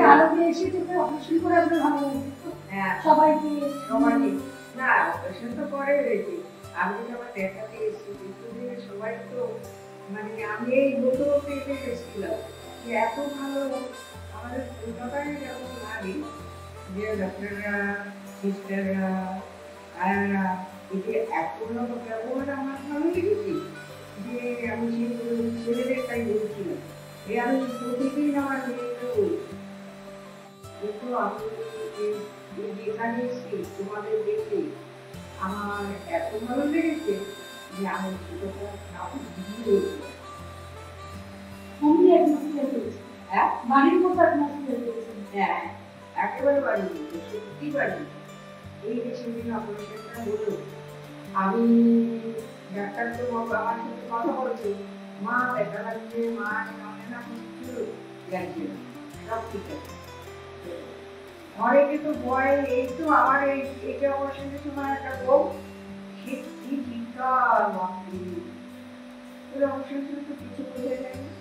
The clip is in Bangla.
ভালো দিয়ে এসে থেকে অপারেশন করে আপনার ভালো লাগে হ্যাঁ সবাইকে সবাইকে না অপারেশন তো পরে হয়েছে আমি যখন দেখাতে এসেছি দীর্ঘদিনে সবাই তো মানে আমি এই নতুন পেতে এসেছিলাম যে এত ভালো আমাদের কলকাতায় যেমন লাগে যে ডক্টররা সিস্টাররা আয়ারা এতে এত ভালো ব্যবহার আমার ভালো লেগেছে যে আমি সেই ছেলেদের তাই বলছিলাম আমি প্রতিদিন আমার মেয়েকে বলছি কিন্তু আমি যেখানে এসেছি তোমাদের দেখে আমার এত ভালো লেগেছে যে আমি সেটা অমনি অ্যাটমসফিয়ার পেয়েছি হ্যাঁ বাড়ির মতো অ্যাটমসফিয়ার পেয়েছি হ্যাঁ একেবারে বাড়ি সত্যি বাড়ি এই যে সেদিন অপারেশনটা হলো আমি ডাক্তার তো আমার সাথে কথা বলছি মা দেখা লাগছে মা কেমন না হচ্ছিল লাগছে সব ঠিক আছে অনেকে তো ভয় এই তো আমার এইটা অপারেশনের সময় একটা বউ সে কি চিৎকার বাপরে অপারেশন তো কিছু বোঝা যায় না